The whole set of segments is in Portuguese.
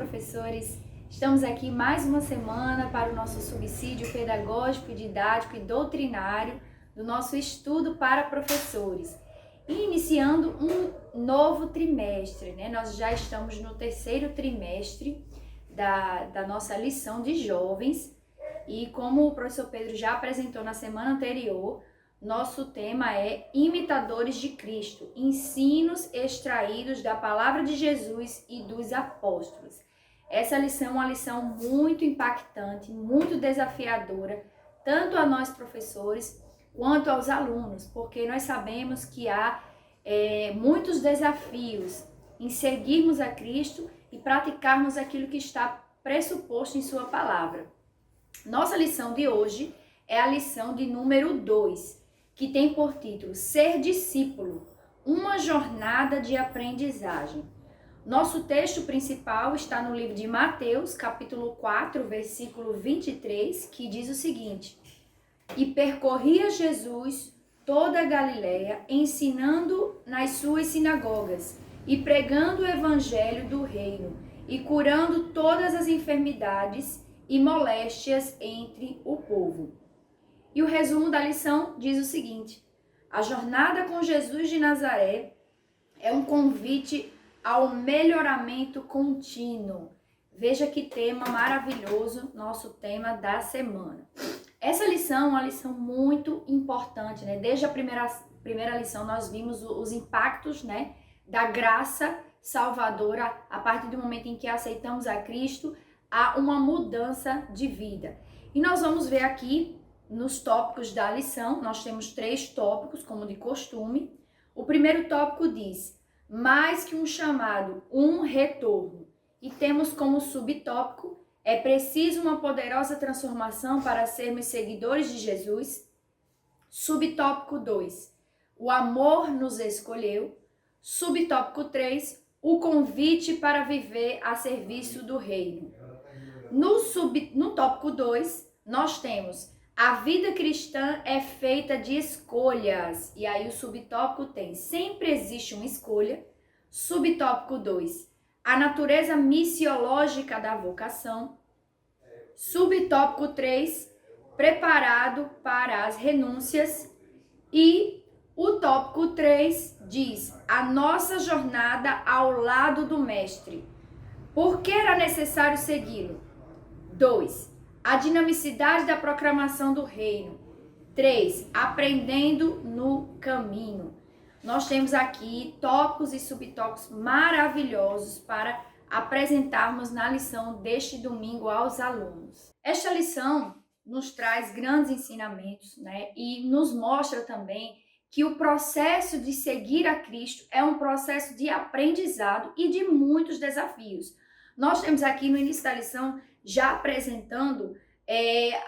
professores! Estamos aqui mais uma semana para o nosso subsídio pedagógico, didático e doutrinário do nosso estudo para professores. E iniciando um novo trimestre, né? Nós já estamos no terceiro trimestre da nossa lição de jovens e como o professor Pedro já apresentou na semana anterior, nosso tema é Imitadores de Cristo, ensinos extraídos da palavra de Jesus e dos apóstolos. Essa lição é uma lição muito impactante, muito desafiadora, tanto a nós professores quanto aos alunos, porque nós sabemos que há muitos desafios em seguirmos a Cristo e praticarmos aquilo que está pressuposto em sua palavra. Nossa lição de hoje é a lição de número 2, que tem por título Ser Discípulo, uma jornada de aprendizagem. Nosso texto principal está no livro de Mateus, capítulo 4, versículo 23, que diz o seguinte: E percorria Jesus toda a Galileia, ensinando nas suas sinagogas e pregando o evangelho do reino e curando todas as enfermidades e moléstias entre o povo. E o resumo da lição diz o seguinte: a jornada com Jesus de Nazaré é um convite ao melhoramento contínuo. Veja que tema maravilhoso, nosso tema da semana. Essa lição é uma lição muito importante, né? Desde a primeira lição nós vimos os impactos, né, da graça salvadora a partir do momento em que aceitamos a Cristo, há uma mudança de vida. E nós vamos ver aqui nos tópicos da lição, nós temos 3 tópicos, como de costume. O primeiro tópico diz, mais que um chamado, um retorno. E temos como subtópico, é preciso uma poderosa transformação para sermos seguidores de Jesus. Subtópico 2, o amor nos escolheu. Subtópico 3, o convite para viver a serviço do reino. No tópico 2, nós temos a vida cristã é feita de escolhas. E aí o subtópico tem sempre existe uma escolha. Subtópico 2, a natureza missiológica da vocação. Subtópico 3, preparado para as renúncias. E o tópico 3 diz a nossa jornada ao lado do mestre. Por que era necessário segui-lo? 2, a dinamicidade da proclamação do reino. 3, aprendendo no caminho. Nós temos aqui tópicos e subtópicos maravilhosos para apresentarmos na lição deste domingo aos alunos. Esta lição nos traz grandes ensinamentos, né? E nos mostra também que o processo de seguir a Cristo é um processo de aprendizado e de muitos desafios. Nós temos aqui no início da lição já apresentando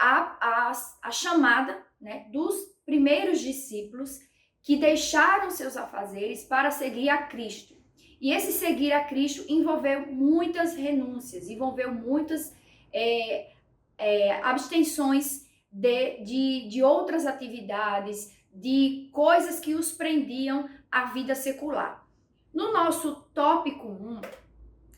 a chamada, né, dos primeiros discípulos que deixaram seus afazeres para seguir a Cristo. E esse seguir a Cristo envolveu muitas renúncias, envolveu muitas abstenções de outras atividades, de coisas que os prendiam à vida secular. No nosso tópico 1,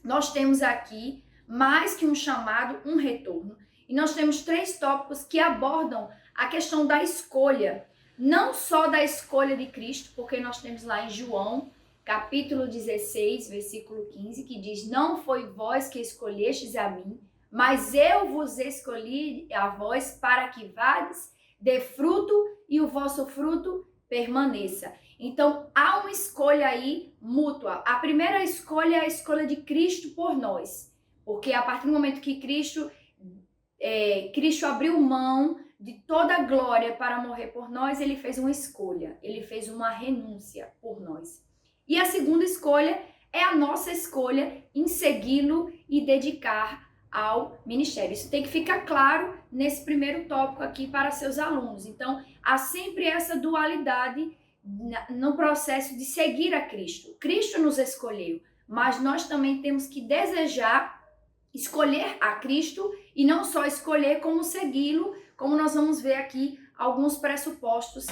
nós temos aqui mais que um chamado, um retorno. E nós temos 3 tópicos que abordam a questão da escolha. Não só da escolha de Cristo, porque nós temos lá em João, capítulo 16, versículo 15, que diz, não foi vós que escolhestes a mim, mas eu vos escolhi a vós para que vades, dê fruto e o vosso fruto permaneça. Então, há uma escolha aí mútua. A primeira escolha é a escolha de Cristo por nós. Porque a partir do momento que Cristo abriu mão de toda a glória para morrer por nós, ele fez uma escolha, ele fez uma renúncia por nós. E a segunda escolha é a nossa escolha em segui-lo e dedicar ao ministério. Isso tem que ficar claro nesse primeiro tópico aqui para seus alunos. Então, há sempre essa dualidade no processo de seguir a Cristo. Cristo nos escolheu, mas nós também temos que desejar escolher a Cristo e não só escolher como segui-lo, como nós vamos ver aqui alguns pressupostos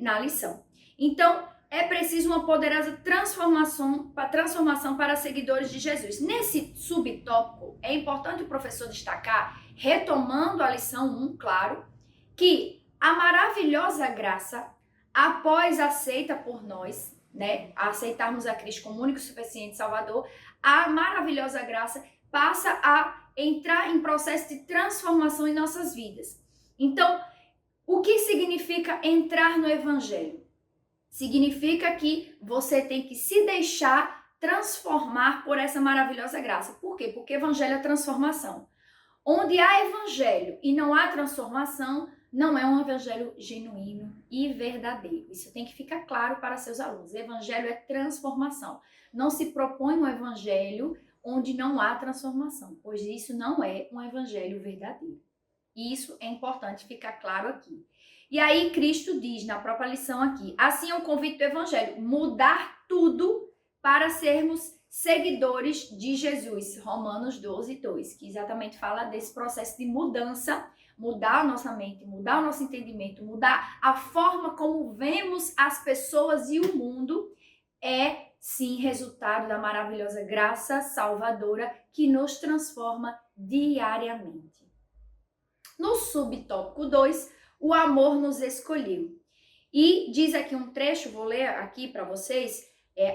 na lição. Então, é preciso uma poderosa transformação para seguidores de Jesus. Nesse subtópico, é importante o professor destacar, retomando a lição 1, claro, que a maravilhosa graça, após aceita por nós, né, aceitarmos a Cristo como único e suficiente Salvador, a maravilhosa graça passa a entrar em processo de transformação em nossas vidas. Então, o que significa entrar no Evangelho? Significa que você tem que se deixar transformar por essa maravilhosa graça. Por quê? Porque Evangelho é transformação. Onde há Evangelho e não há transformação, não é um Evangelho genuíno e verdadeiro. Isso tem que ficar claro para seus alunos. Evangelho é transformação. Não se propõe um Evangelho onde não há transformação, pois isso não é um Evangelho verdadeiro. Isso é importante ficar claro aqui. E aí Cristo diz na própria lição aqui, assim é o convite do Evangelho, mudar tudo para sermos seguidores de Jesus. Romanos 12, 2, que exatamente fala desse processo de mudança, mudar a nossa mente, mudar o nosso entendimento, mudar a forma como vemos as pessoas e o mundo, é sim resultado da maravilhosa graça salvadora que nos transforma diariamente. No subtópico 2, o amor nos escolheu. E diz aqui um trecho, vou ler aqui para vocês,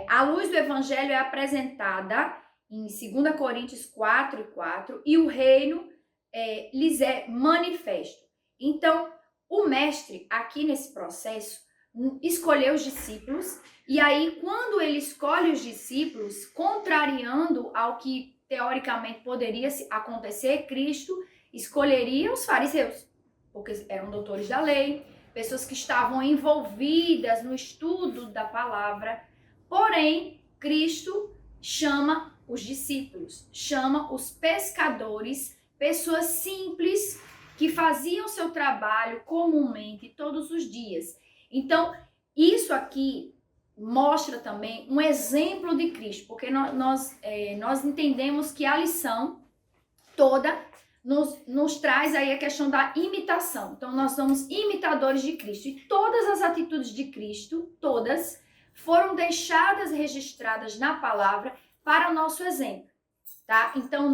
a luz do Evangelho é apresentada em 2 Coríntios 4, 4, e o reino lhes é manifesto. Então, o mestre, aqui nesse processo, escolheu os discípulos, e aí, quando ele escolhe os discípulos, contrariando ao que teoricamente poderia acontecer, Cristo escolheria os fariseus, porque eram doutores da lei, pessoas que estavam envolvidas no estudo da palavra. Porém, Cristo chama os discípulos, chama os pescadores, pessoas simples que faziam seu trabalho comumente todos os dias. Então, isso aqui mostra também um exemplo de Cristo, porque nós entendemos que a lição toda nos traz aí a questão da imitação. Então, nós somos imitadores de Cristo. E todas as atitudes de Cristo, todas, foram deixadas registradas na palavra para o nosso exemplo, tá? Então,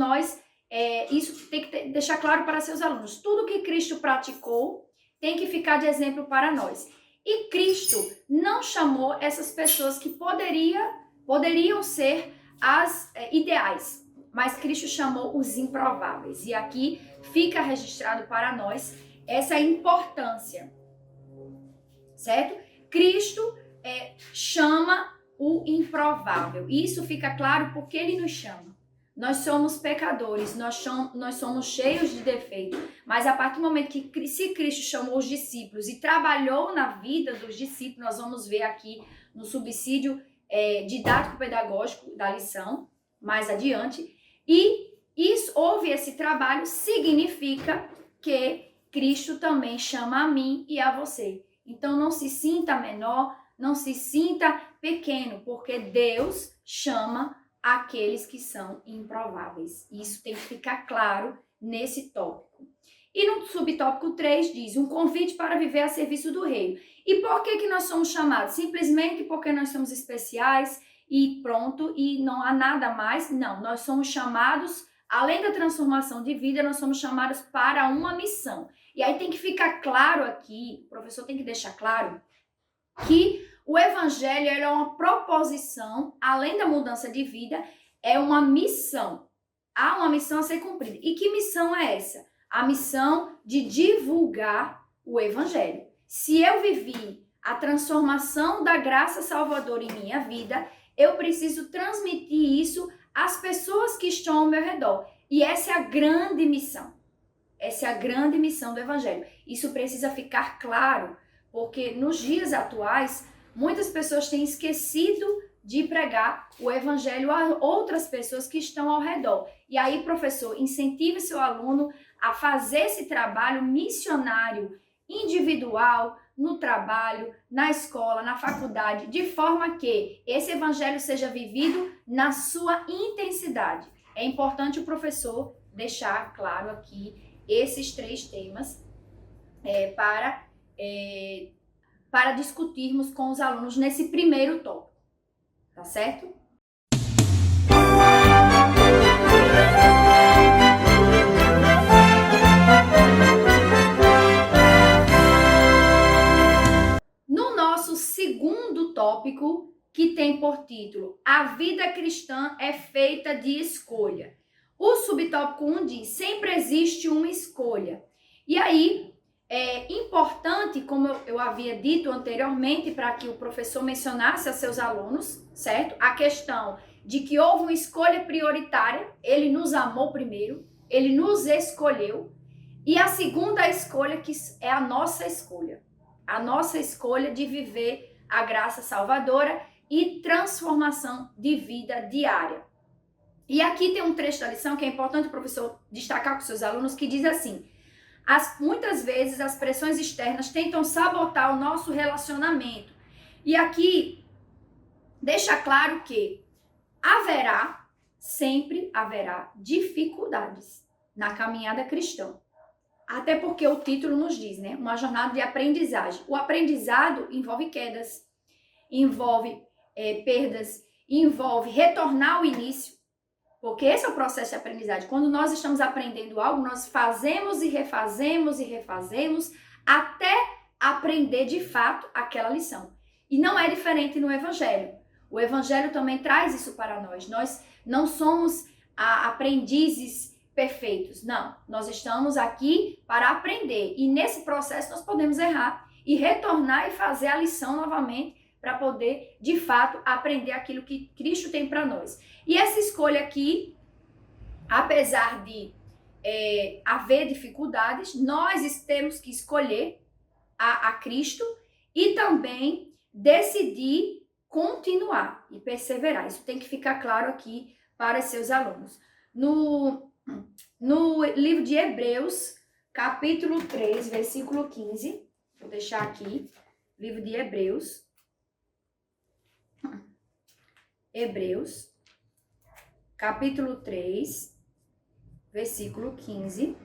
isso tem que deixar claro para seus alunos. Tudo que Cristo praticou tem que ficar de exemplo para nós. E Cristo não chamou essas pessoas que poderiam ser as ideais, mas Cristo chamou os improváveis. E aqui fica registrado para nós essa importância, certo? Cristo chama o improvável. Isso fica claro porque ele nos chama. Nós somos pecadores, nós somos cheios de defeito, mas a partir do momento que se Cristo chamou os discípulos e trabalhou na vida dos discípulos, nós vamos ver aqui no subsídio didático-pedagógico da lição, mais adiante, e houve esse trabalho, significa que Cristo também chama a mim e a você. Então não se sinta menor, não se sinta pequeno, porque Deus chama aqueles que são improváveis. Isso tem que ficar claro nesse tópico. E no subtópico 3 diz, um convite para viver a serviço do reino. E por que nós somos chamados? Simplesmente porque nós somos especiais e pronto, e não há nada mais? Não, nós somos chamados, além da transformação de vida, nós somos chamados para uma missão. E aí tem que ficar claro aqui, o professor tem que deixar claro, que o evangelho é uma proposição, além da mudança de vida, é uma missão. Há uma missão a ser cumprida. E que missão é essa? A missão de divulgar o evangelho. Se eu vivi a transformação da graça salvadora em minha vida, eu preciso transmitir isso às pessoas que estão ao meu redor. E essa é a grande missão. Essa é a grande missão do evangelho. Isso precisa ficar claro, porque nos dias atuais, muitas pessoas têm esquecido de pregar o evangelho a outras pessoas que estão ao redor. E aí, professor, incentive seu aluno a fazer esse trabalho missionário individual, no trabalho, na escola, na faculdade, de forma que esse evangelho seja vivido na sua intensidade. É importante o professor deixar claro aqui esses 3 temas para para discutirmos com os alunos nesse primeiro tópico, tá certo? No nosso segundo tópico, que tem por título A Vida Cristã é Feita de Escolha. O subtópico 1 diz, sempre existe uma escolha. E aí, é importante, como eu havia dito anteriormente, para que o professor mencionasse a seus alunos, certo? A questão de que houve uma escolha prioritária, ele nos amou primeiro, ele nos escolheu, e a segunda escolha que é a nossa escolha de viver a graça salvadora e transformação de vida diária. E aqui tem um trecho da lição que é importante o professor destacar com seus alunos, que diz assim, muitas vezes as pressões externas tentam sabotar o nosso relacionamento. E aqui deixa claro que sempre haverá dificuldades na caminhada cristã. Até porque o título nos diz, né? Uma jornada de aprendizagem. O aprendizado envolve quedas, envolve perdas, envolve retornar ao início. Porque esse é o processo de aprendizagem. Quando nós estamos aprendendo algo, nós fazemos e refazemos até aprender de fato aquela lição. E não é diferente no Evangelho. O Evangelho também traz isso para nós. Nós não somos aprendizes perfeitos. Não, nós estamos aqui para aprender. E nesse processo nós podemos errar e retornar e fazer a lição novamente para poder, de fato, aprender aquilo que Cristo tem para nós. E essa escolha aqui, apesar de haver dificuldades, nós temos que escolher a Cristo e também decidir continuar e perseverar. Isso tem que ficar claro aqui para seus alunos. No livro de Hebreus, capítulo 3, versículo 15, vou deixar aqui, livro de Hebreus, capítulo 3, versículo 15,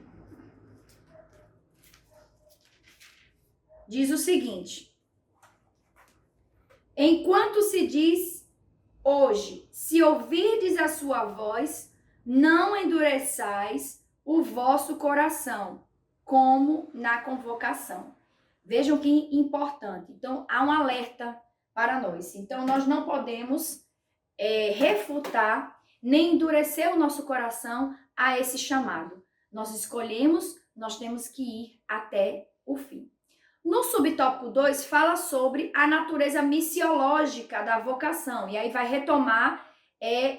diz o seguinte, enquanto se diz hoje, se ouvirdes a sua voz, não endureçais o vosso coração, como na convocação. Vejam que importante. Então, há um alerta para nós. Então, nós não podemos refutar nem endurecer o nosso coração a esse chamado. Nós escolhemos, nós temos que ir até o fim. No subtópico 2, fala sobre a natureza missiológica da vocação. E aí vai retomar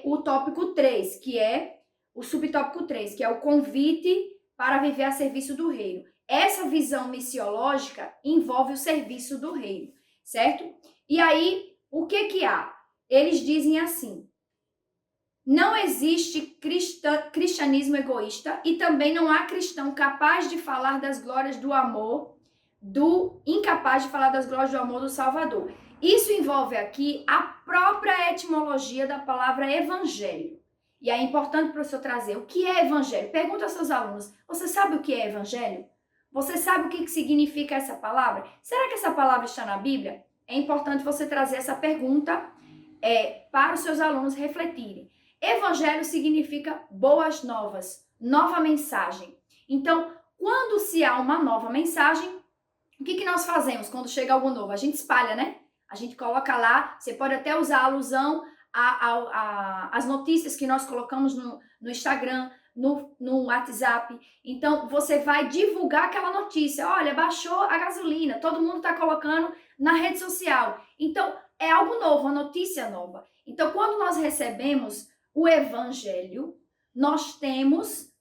o tópico 3, que é o subtópico 3, que é o convite para viver a serviço do reino. Essa visão missiológica envolve o serviço do reino, certo? E aí, o que há? Eles dizem assim, não existe cristianismo egoísta e também não há cristão capaz de falar das glórias do amor, incapaz de falar das glórias do amor do Salvador. Isso envolve aqui a própria etimologia da palavra evangelho. E é importante, professor, trazer o que é evangelho. Pergunta aos seus alunos, você sabe o que é evangelho? Você sabe o que significa essa palavra? Será que essa palavra está na Bíblia? É importante você trazer essa pergunta para os seus alunos refletirem. Evangelho significa boas novas, nova mensagem. Então, quando se há uma nova mensagem, o que nós fazemos quando chega algo novo? A gente espalha, né? A gente coloca lá, você pode até usar a alusão as notícias que nós colocamos no Instagram, no WhatsApp. Então, você vai divulgar aquela notícia. Olha, baixou a gasolina, todo mundo está colocando na rede social. Então, é algo novo, uma notícia nova. Então, quando nós recebemos o evangelho, nós temos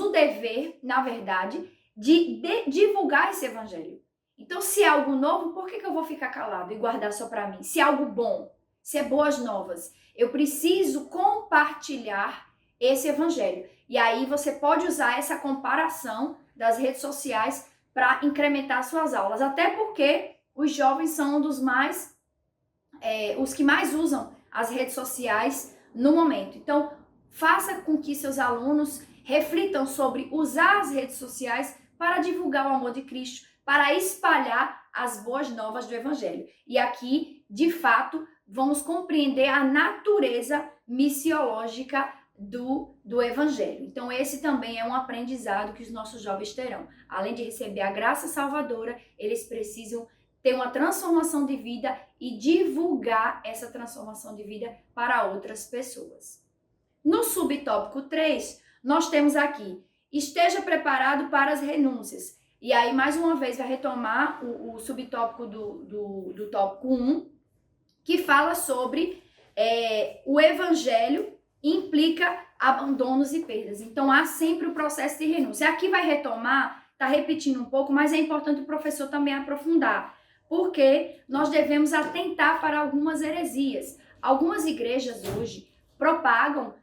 o dever, na verdade, de divulgar esse evangelho. Então, se é algo novo, por que eu vou ficar calado e guardar só para mim? Se é algo bom, se é boas novas, eu preciso compartilhar esse evangelho. E aí você pode usar essa comparação das redes sociais para incrementar suas aulas. Até porque os jovens são os que mais usam as redes sociais no momento. Então, faça com que seus alunos reflitam sobre usar as redes sociais para divulgar o amor de Cristo, para espalhar as boas novas do Evangelho. E aqui, de fato, vamos compreender a natureza missiológica do Evangelho. Então, esse também é um aprendizado que os nossos jovens terão. Além de receber a graça salvadora, eles precisam ter uma transformação de vida e divulgar essa transformação de vida para outras pessoas. No subtópico 3, nós temos aqui, esteja preparado para as renúncias. E aí, mais uma vez, vai retomar o subtópico do tópico 1, que fala sobre o Evangelho implica abandonos e perdas. Então, há sempre o processo de renúncia. Aqui vai retomar, está repetindo um pouco, mas é importante o professor também aprofundar, porque nós devemos atentar para algumas heresias. Algumas igrejas hoje propagam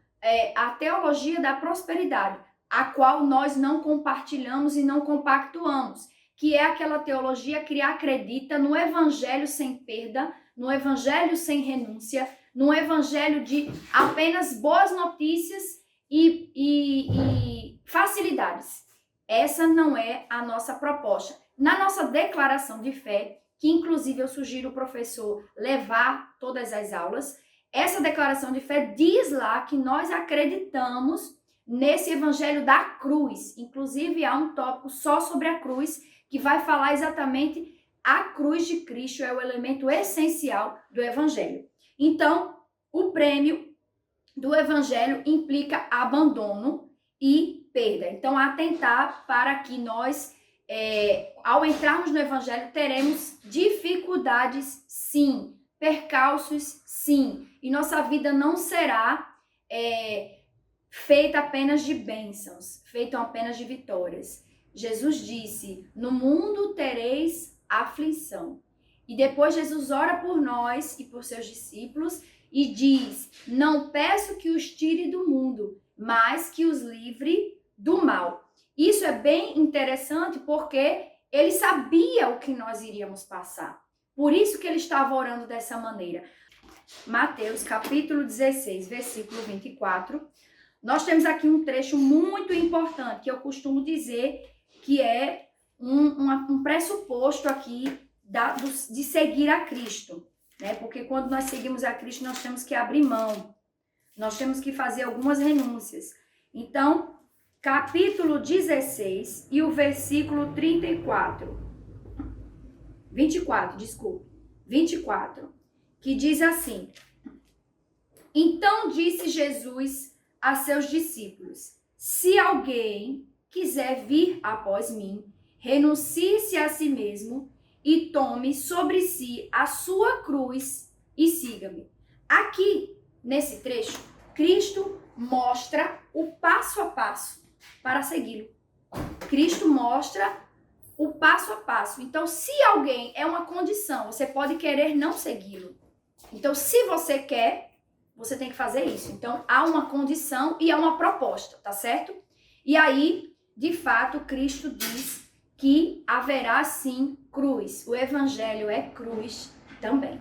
a teologia da prosperidade, a qual nós não compartilhamos e não compactuamos, que é aquela teologia que acredita no evangelho sem perda, no evangelho sem renúncia, no evangelho de apenas boas notícias e facilidades. Essa não é a nossa proposta. Na nossa declaração de fé, que inclusive eu sugiro o professor levar todas as aulas, essa declaração de fé diz lá que nós acreditamos nesse evangelho da cruz. Inclusive há um tópico só sobre a cruz, que vai falar exatamente a cruz de Cristo é o elemento essencial do evangelho. Então, o prêmio do evangelho implica abandono e perda. Então, atentar para que nós, ao entrarmos no evangelho, teremos dificuldades, sim, percalços, sim, e nossa vida não será feita apenas de bênçãos, feita apenas de vitórias. Jesus disse, no mundo tereis aflição. E depois Jesus ora por nós e por seus discípulos e diz, não peço que os tire do mundo, mas que os livre do mal. Isso é bem interessante porque ele sabia o que nós iríamos passar. Por isso que ele estava orando dessa maneira. Mateus capítulo 16, versículo 24. Nós temos aqui um trecho muito importante que eu costumo dizer que é um pressuposto aqui de seguir a Cristo, né? Porque quando nós seguimos a Cristo, nós temos que abrir mão, nós temos que fazer algumas renúncias. Então, capítulo 16 e o versículo 24, que diz assim, então disse Jesus a seus discípulos, se alguém quiser vir após mim, renuncie-se a si mesmo e tome sobre si a sua cruz e siga-me. Aqui, nesse trecho, Cristo mostra o passo a passo para segui-lo. Cristo mostra o passo a passo. Então, se alguém é uma condição, você pode querer não segui-lo. Então, se você quer, você tem que fazer isso. Então, há uma condição e há uma proposta, tá certo? E aí, de fato, Cristo diz que haverá sim cruz. O evangelho é cruz também.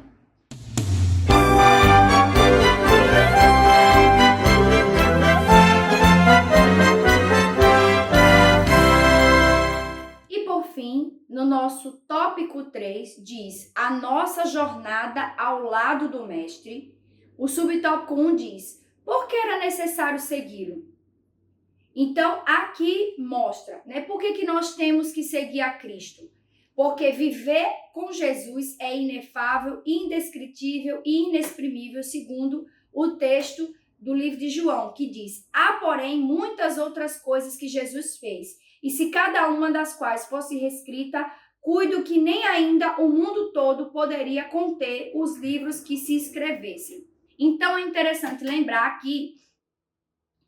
E por fim, no nosso tópico 3, diz a nossa jornada ao lado do mestre. O subtópico 1 diz, por que era necessário segui-lo? Então, aqui mostra, né? Por que nós temos que seguir a Cristo? Porque viver com Jesus é inefável, indescritível e inexprimível, segundo o texto do livro de João, que diz, há, porém, muitas outras coisas que Jesus fez, e se cada uma das quais fosse reescrita, cuido que nem ainda o mundo todo poderia conter os livros que se escrevessem. Então, é interessante lembrar aqui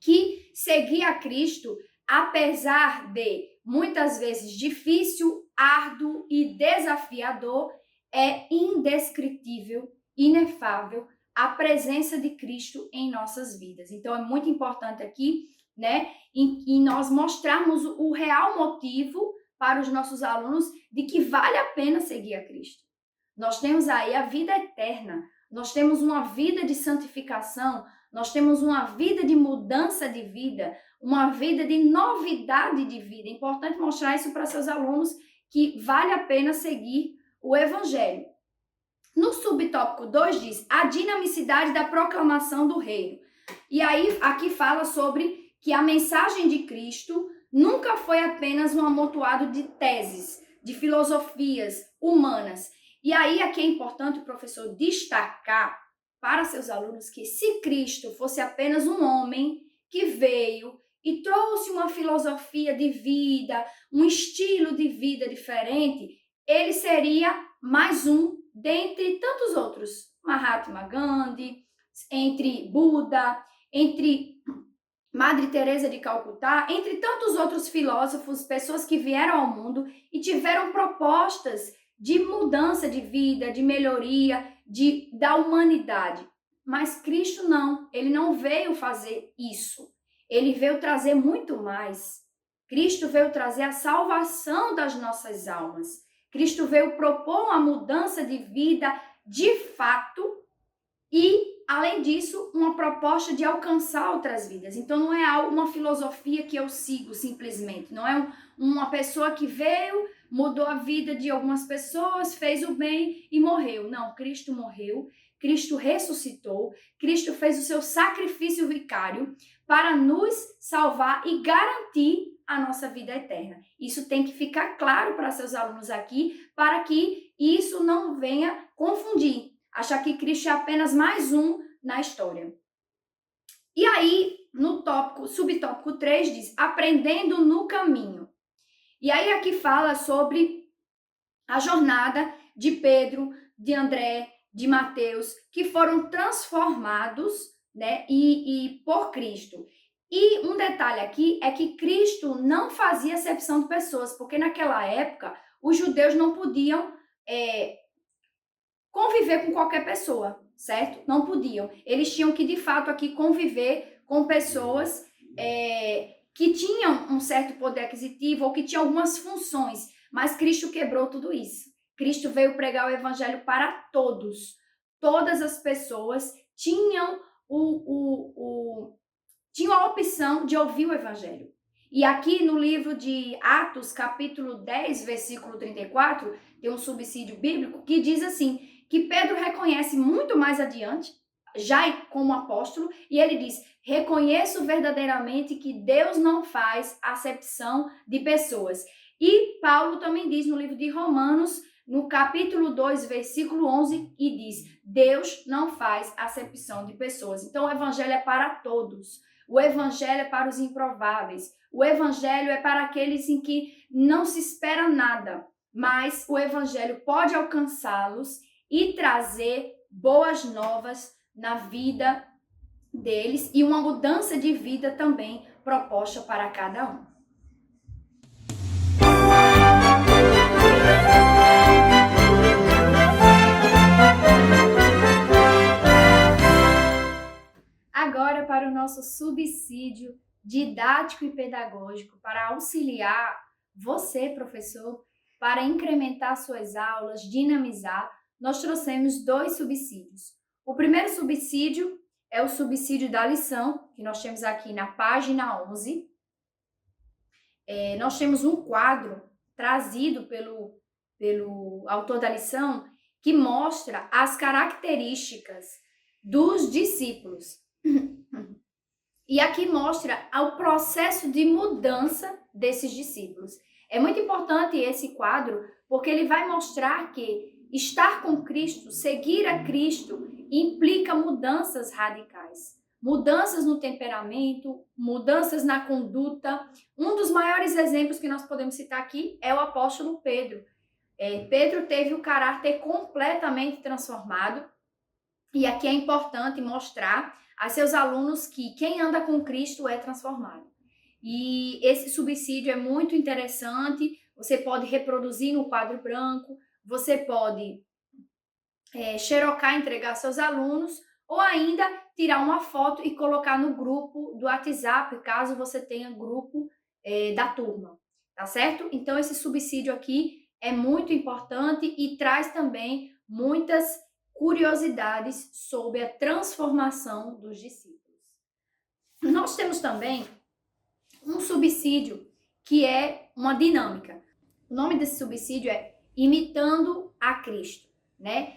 que seguir a Cristo, apesar de muitas vezes difícil, árduo e desafiador, é indescritível, inefável a presença de Cristo em nossas vidas. Então é muito importante aqui, né, em nós mostrarmos o real motivo para os nossos alunos de que vale a pena seguir a Cristo. Nós temos aí a vida eterna, nós temos uma vida de santificação, nós temos uma vida de mudança de vida, uma vida de novidade de vida. É importante mostrar isso para seus alunos que vale a pena seguir o evangelho. No subtópico 2 diz a dinamicidade da proclamação do reino. E aí aqui fala sobre que a mensagem de Cristo nunca foi apenas um amontoado de teses, de filosofias humanas. E aí aqui é importante o professor destacar para seus alunos que se Cristo fosse apenas um homem que veio e trouxe uma filosofia de vida, um estilo de vida diferente, ele seria mais um dentre tantos outros. Mahatma Gandhi, entre Buda, entre Madre Teresa de Calcutá, entre tantos outros filósofos, pessoas que vieram ao mundo e tiveram propostas de mudança de vida, de melhoria, da humanidade. Mas Cristo não, ele não veio fazer isso. Ele veio trazer muito mais. Cristo veio trazer a salvação das nossas almas. Cristo veio propor uma mudança de vida de fato e, além disso, uma proposta de alcançar outras vidas. Então, não é uma filosofia que eu sigo simplesmente. Não é uma pessoa que veio, mudou a vida de algumas pessoas, fez o bem e morreu. Não, Cristo morreu, Cristo ressuscitou, Cristo fez o seu sacrifício vicário para nos salvar e garantir a nossa vida eterna. Isso tem que ficar claro para seus alunos aqui, para que isso não venha confundir, achar que Cristo é apenas mais um na história. E aí, no subtópico 3 diz, aprendendo no caminho. E aí aqui fala sobre a jornada de Pedro, de André, de Mateus, que foram transformados, né, e por Cristo. E um detalhe aqui é que Cristo não fazia acepção de pessoas, porque naquela época os judeus não podiam conviver com qualquer pessoa, certo? Não podiam. Eles tinham que, de fato, aqui conviver com pessoas que tinham um certo poder aquisitivo ou que tinham algumas funções, mas Cristo quebrou tudo isso. Cristo veio pregar o evangelho para todos. Todas as pessoas tinham tinham a opção de ouvir o evangelho. E aqui no livro de Atos, capítulo 10, versículo 34, tem um subsídio bíblico que diz assim, que Pedro reconhece muito mais adiante, já como apóstolo, e ele diz, reconheço verdadeiramente que Deus não faz acepção de pessoas. E Paulo também diz no livro de Romanos, no capítulo 2, versículo 11, e diz, Deus não faz acepção de pessoas. Então o evangelho é para todos. O evangelho é para os improváveis. O evangelho é para aqueles em que não se espera nada, mas o evangelho pode alcançá-los e trazer boas novas na vida deles e uma mudança de vida também proposta para cada um. Agora para o nosso subsídio didático e pedagógico, para auxiliar você, professor, para incrementar suas aulas, dinamizar, nós trouxemos 2 subsídios. O primeiro subsídio é o subsídio da lição, que nós temos aqui na página 11. Nós temos um quadro trazido pelo autor da lição que mostra as características dos discípulos. E aqui mostra o processo de mudança desses discípulos. É muito importante esse quadro, porque ele vai mostrar que estar com Cristo, seguir a Cristo, implica mudanças radicais. Mudanças no temperamento, mudanças na conduta. Um dos maiores exemplos que nós podemos citar aqui é o apóstolo Pedro. Pedro teve o caráter completamente transformado. E aqui é importante mostrar a seus alunos que quem anda com Cristo é transformado. E esse subsídio é muito interessante, você pode reproduzir no quadro branco, você pode xerocar, entregar aos seus alunos, ou ainda tirar uma foto e colocar no grupo do WhatsApp, caso você tenha grupo da turma, tá certo? Então esse subsídio aqui é muito importante e traz também muitas curiosidades sobre a transformação dos discípulos. Nós temos também um subsídio que é uma dinâmica. O nome desse subsídio é Imitando a Cristo, né?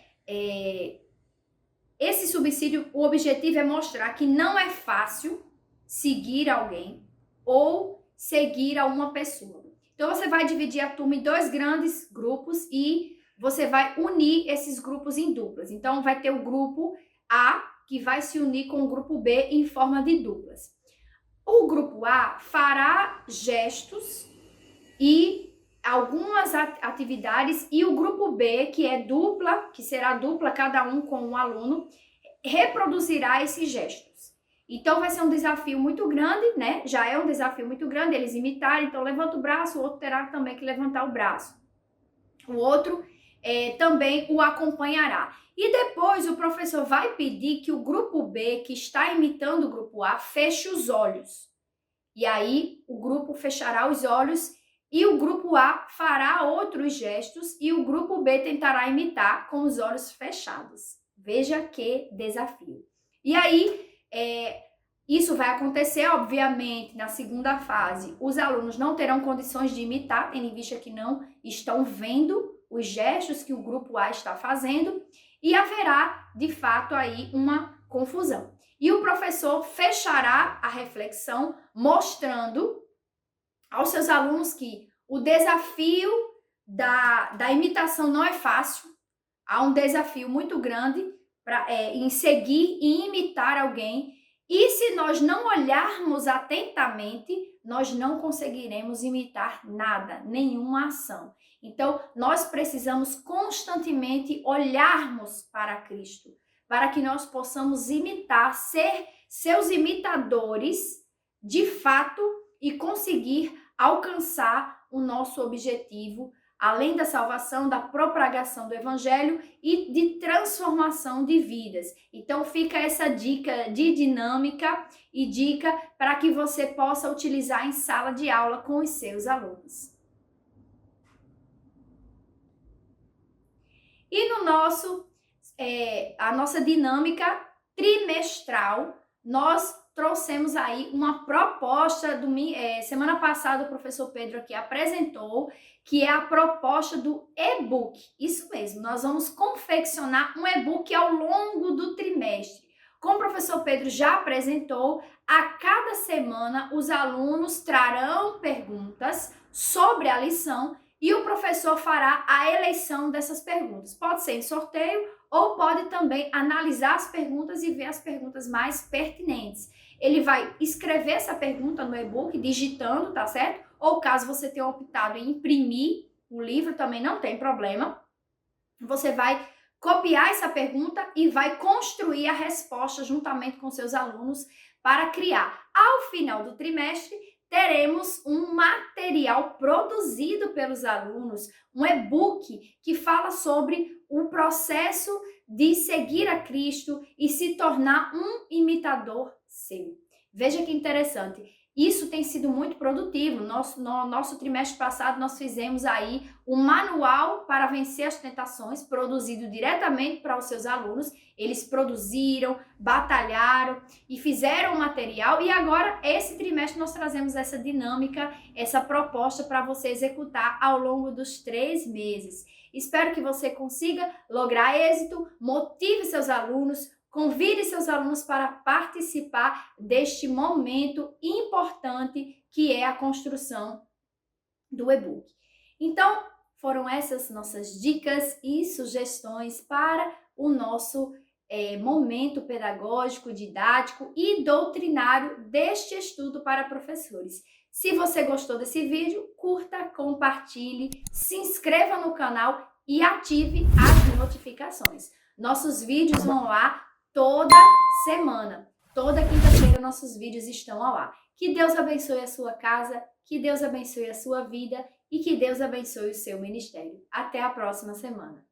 Esse subsídio, o objetivo é mostrar que não é fácil seguir alguém ou seguir a uma pessoa. Então, você vai dividir a turma em 2 grandes grupos e você vai unir esses grupos em duplas. Então, vai ter o grupo A, que vai se unir com o grupo B em forma de duplas. O grupo A fará gestos e algumas atividades, e o grupo B, que é dupla, que será dupla, cada um com um aluno, reproduzirá esses gestos. Então, vai ser um desafio muito grande, né? Já é um desafio muito grande eles imitarem. Então, levanta o braço, o outro terá também que levantar o braço. O outro também o acompanhará. E depois o professor vai pedir que o grupo B, que está imitando o grupo A, feche os olhos. E aí, o grupo fechará os olhos e o grupo A fará outros gestos e o grupo B tentará imitar com os olhos fechados. Veja que desafio. E aí, isso vai acontecer, obviamente, na segunda fase. Os alunos não terão condições de imitar, tendo em vista que não estão vendo os gestos que o grupo A está fazendo, e haverá, de fato, aí uma confusão. E o professor fechará a reflexão mostrando aos seus alunos que o desafio da imitação não é fácil, há um desafio muito grande em seguir e imitar alguém, e se nós não olharmos atentamente, nós não conseguiremos imitar nada, nenhuma ação. Então, nós precisamos constantemente olharmos para Cristo, para que nós possamos imitar, ser seus imitadores de fato e conseguir alcançar o nosso objetivo, além da salvação, da propagação do evangelho e de transformação de vidas. Então fica essa dica de dinâmica e dica para que você possa utilizar em sala de aula com os seus alunos. E no a nossa dinâmica trimestral, nós trouxemos aí uma proposta semana passada o professor Pedro aqui apresentou, que é a proposta do e-book. Isso mesmo, nós vamos confeccionar um e-book ao longo do trimestre. Como o professor Pedro já apresentou, a cada semana os alunos trarão perguntas sobre a lição e o professor fará a eleição dessas perguntas. Pode ser em sorteio ou pode também analisar as perguntas e ver as perguntas mais pertinentes. Ele vai escrever essa pergunta no e-book, digitando, tá certo? Ou caso você tenha optado em imprimir o livro, também não tem problema. Você vai copiar essa pergunta e vai construir a resposta juntamente com seus alunos para criar. Ao final do trimestre, teremos um material produzido pelos alunos, um e-book que fala sobre o processo de seguir a Cristo e se tornar um imitador seu. Veja que interessante. Isso tem sido muito produtivo. No nosso trimestre passado, nós fizemos aí um manual para vencer as tentações, produzido diretamente para os seus alunos. Eles produziram, batalharam e fizeram o material. E agora, esse trimestre, nós trazemos essa dinâmica, essa proposta para você executar ao longo dos 3 meses. Espero que você consiga lograr êxito, motive seus alunos, convide seus alunos para participar deste momento importante que é a construção do e-book. Então, foram essas nossas dicas e sugestões para o nosso momento pedagógico, didático e doutrinário deste estudo para professores. Se você gostou desse vídeo, curta, compartilhe, se inscreva no canal e ative as notificações. Nossos vídeos vão lá toda semana. Toda quinta-feira nossos vídeos estão ao ar. Que Deus abençoe a sua casa, que Deus abençoe a sua vida e que Deus abençoe o seu ministério. Até a próxima semana.